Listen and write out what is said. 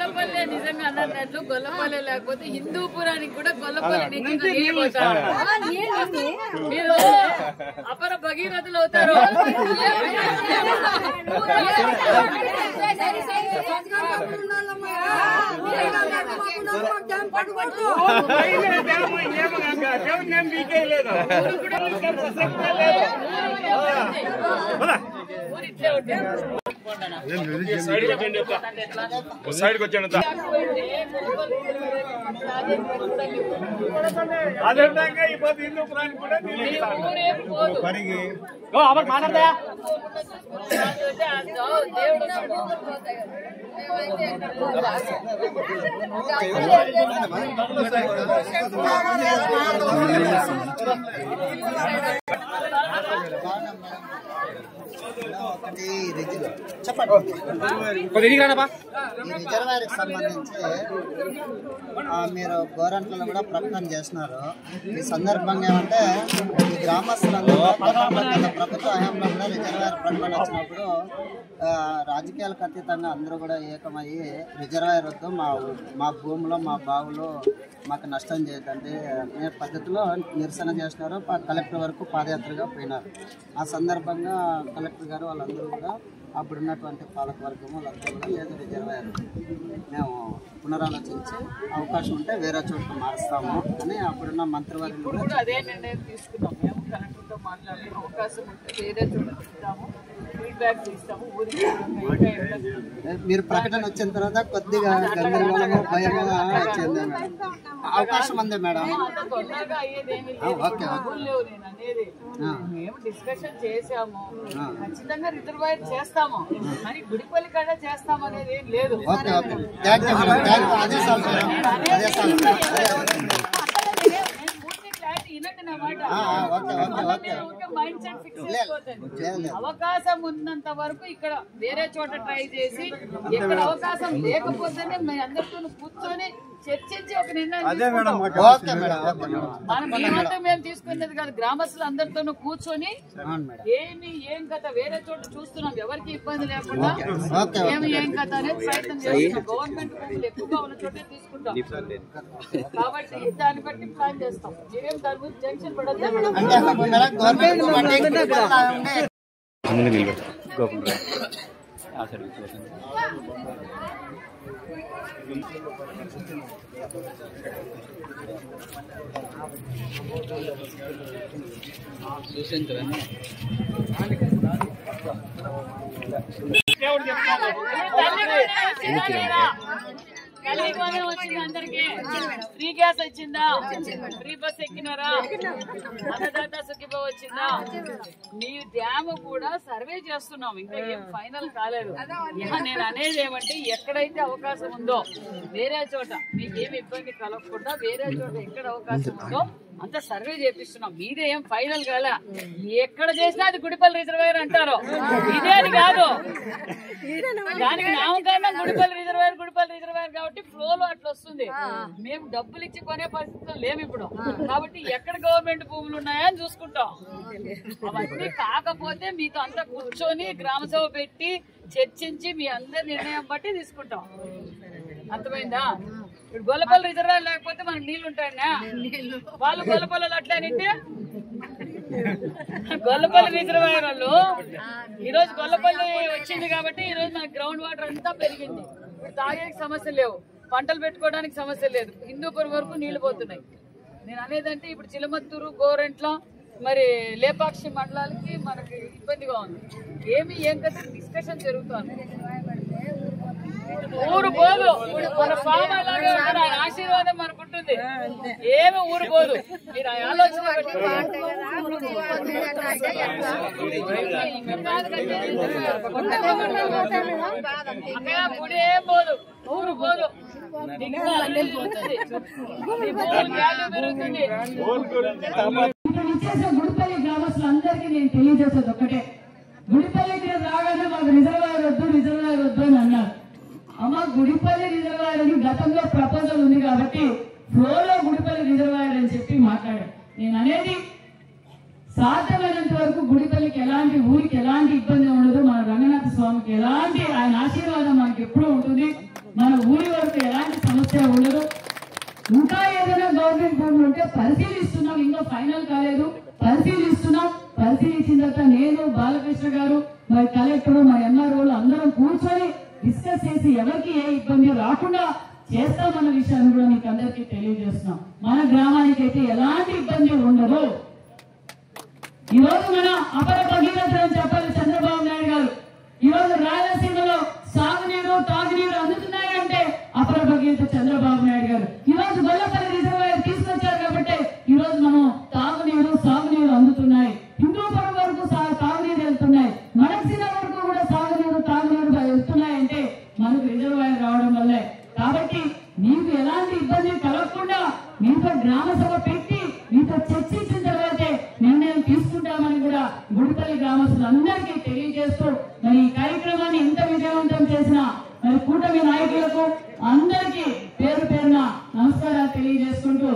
గొల్లపల్లె నిజంగా అన్నట్లు గొల్లపల్లె లేకపోతే హిందూపురానికి కూడా గొల్లపల్లి నుంచి మీరు అపర భగీరథులు అవుతారు. సైడ్కి వచ్చాను మాట్లాడతా ఒకటి చెప్పండి. ఈ రిజర్వాయర్కి సంబంధించి మీరు గోరంట్లలో కూడా ప్రకటన చేస్తున్నారు. ఈ సందర్భంగా ఏమంటే ఈ గ్రామస్తులందరూ ప్రభుత్వ హయాంలో కూడా రిజర్వాయర్ ప్రకటన వచ్చినప్పుడు రాజకీయాలకు అతీతంగా అందరూ కూడా ఏకమయ్యి రిజర్వాయర్ వద్దు, మా భూమిలో మా బావులో మాకు నష్టం చేయదండి అనే పద్ధతిలో నిరసన చేసినారు. కలెక్టర్ వరకు పాదయాత్రగా పోయినారు. ఆ సందర్భంగా కలెక్టర్ గారు వాళ్ళందరూ కూడా అప్పుడున్నటువంటి పాలక వర్గము వాళ్ళందరూ కూడా లేదు రిజర్వాయర్ మేము పునరాలోచించి అవకాశం ఉంటే వేరే చోట్ల మారుస్తాము అని అప్పుడున్న మంత్రివర్యులు కూడా అదే నిర్ణయం తీసుకున్నాం. మేము కలెక్టర్తో మాట్లాడి అవకాశం ఉంటే వేరే చోట ఇస్తాము, ఫీడ్బ్యాక్ ఇస్తాము. మీరు ప్రకటన వచ్చిన తర్వాత కొద్దిగా గందరగోళము భయము వచ్చింది. అవకాశం ఉంది మేడం. మేము డిస్కషన్ చేసాము, ఖచ్చితంగా రిజర్వాయర్ చేస్తాము, కానీ గుడిపల్లి కాడ చేస్తాము అనేది ఏం లేదు. అవకాశం ఉన్నంత వరకు ఇక్కడ వేరే చోట ట్రై చేసి, ఎక్కడ అవకాశం లేకపోతేనే మీ అందరితో కూర్చొని చర్చించి ఒక నిర్ణయం మేము తీసుకునేది కాదు. గ్రామస్తులు అందరితోనూ కూర్చొని ఏం కథ వేరే చోట చూస్తున్నాం, ఎవరికి ఇబ్బంది లేకుండా ఏం కథ అనేది ప్రయత్నం చేస్తున్నాం. గవర్నమెంట్ భూములు ఎక్కువగా ఉన్న చోటే తీసుకుంటాం కాబట్టి దాన్ని బట్టి ప్లాన్ చేస్తాం. ఏం దాని గురించి టెన్షన్ పడద్దు. తల్లికోనే వచ్చింది, అందరికి ఫ్రీ గ్యాస్ వచ్చిందా, ఫ్రీ బస్ ఎక్కినారా, అన్నదాత సుఖీభవ వచ్చిందా. మీ డ్యామ్ కూడా సర్వే చేస్తున్నాం, ఇంకా ఏం ఫైనల్ కాలేదు. నేను అనేది ఏమంటే ఎక్కడైతే అవకాశం ఉందో వేరే చోట మీకేమి ఇబ్బంది కలగకుండా వేరే చోట ఎక్కడ అవకాశం ఉందో అంత సర్వే చేపిస్తున్నాం. మీదే ఏం ఫైనల్ కాలే. ఎక్కడ చేసినా అది గుడిపల్లి రిజర్వాయర్ అంటారు, ఇదే అని కాదు. దానికి నామకరణం గుడిపల్లి రిజర్వాయర్ కాబట్టి ఫ్లోలో అట్లా వస్తుంది. మేము డబ్బులు ఇచ్చి కొనే పరిస్థితుల్లో లేము ఇప్పుడు. కాబట్టి ఎక్కడ గవర్నమెంట్ భూములు ఉన్నాయా అని చూసుకుంటాం. అవన్నీ కాకపోతే మీతో అంతా కూర్చొని గ్రామసభ పెట్టి చర్చించి మీ అందరి నిర్ణయం బట్టి తీసుకుంటాం. అర్థమైందా? ఇప్పుడు గొల్లపల్లి రిజర్వాయర్ లేకపోతే మనకు నీళ్లు ఉంటాయన్నా, వాళ్ళు గొల్లపల్లి అట్లా నింటే గొల్లపల్లి రిజర్వాయర్ వాళ్ళు ఈరోజు గొల్లపల్లి వచ్చింది కాబట్టి ఈరోజు మనకి గ్రౌండ్ వాటర్ అంతా పెరిగింది. తాగే సమస్య లేవు, పంటలు పెట్టుకోవడానికి సమస్య లేదు. హిందూపురం వరకు నీళ్లు పోతున్నాయి. నేను అనేదంటే ఇప్పుడు చిలమత్తూరు, గోరెంట్ల, మరి లేపాక్షి మండలాలకి మనకి ఇబ్బందిగా ఉంది. ఏం కదా డిస్కషన్ జరుగుతుంది. ఊరు పోదు, మన ఫామ్ అలాగే ఆశీర్వాదం మనకు ఉంటుంది. ఏమి ఊరు పోదు. మీరు ఆలోచన గుడి ఏం పోదు, ఊరు పోదు. గుడిపల్లి గ్రామస్తులందరికీ నేను తెలియజేసేది ఒకటే, గుడిపల్లికి రాగానే మాకు రిజర్వాయర్ వద్దు అని అన్నారు. అమ్మ, గుడిపల్లి రిజర్వాయర్ అని గతంలో ప్రపోజల్ ఉంది కాబట్టి ఫ్లోలో గుడిపల్లి రిజర్వాయర్ అని చెప్పి మాట్లాడారు. నేను అనేది సాధ్యమైనంత వరకు గుడిపల్లికి ఊరికి ఎలాంటి ఇబ్బంది ఉండదు. మన రంగనాథ స్వామికి ఆయన ఆశీర్వాదం మనకి ఎప్పుడూ ఉంటుంది. మన ఊరి వరకు ఎలాంటి సమస్య ఉండదు. ఇంకా ఏదైనా గవర్నమెంట్ భూములు ఉంటే పరిశీలిస్తున్నాం, ఇంకా ఫైనల్ కాలేదు, పరిశీలిస్తున్నాం. పరిశీలించిన తర్వాత నేను, బాలకృష్ణ గారు, మరి కలెక్టర్, మా ఎంఆర్ఓలు అందరం కూర్చొని డిస్కస్ చేసి ఎవరికి ఏ ఇబ్బంది రాకుండా చేస్తామన్న విషయాన్ని కూడా మీకు అందరికీ తెలియజేస్తున్నాం. మన గ్రామానికి అయితే ఎలాంటి ఇబ్బంది ఉండదు. ఈ రోజు మన అపర భగీరథ అని చెప్పాలి చంద్రబాబు నాయుడు గారు. ఈ రోజు రాయలసీమలో సాగునీరు, తాగునీరు అందుతున్నాయి అంటే అపర భగీరథ చంద్రబాబు నాయుడు గారు. ఈ రోజు గొల్లపల్లి రిజర్వాయర్ తీసుకొచ్చారు కాబట్టి ఈ రోజు మనం తాగునీరు, సాగునీరు అందుతున్నాయి. హిందూపురం వరకు తాగునీరు వెళ్తున్నాయి, మడక్సిర వరకు కూడా సాగునీరు, తాగునీరు వెళ్తున్నాయంటే మనకు రిజర్వాయర్ రావడం వల్లే. కాబట్టి మీకు ఎలాంటి ఇబ్బంది కలగకుండా మీతో గ్రామ సభ పెట్టి మీతో చర్చించిన తర్వాతే నిర్ణయం తీసుకుంటామని కూడా గుడిపల్లి గ్రామస్తులందరికీ తెలియజేస్తూ మరి ఈ కార్యక్రమాన్ని ఎంత విజయవంతం చేసిన మరి కూటమి నాయకులకు అందరికీ పేరు పేరున నమస్కారాలు తెలియజేసుకుంటూ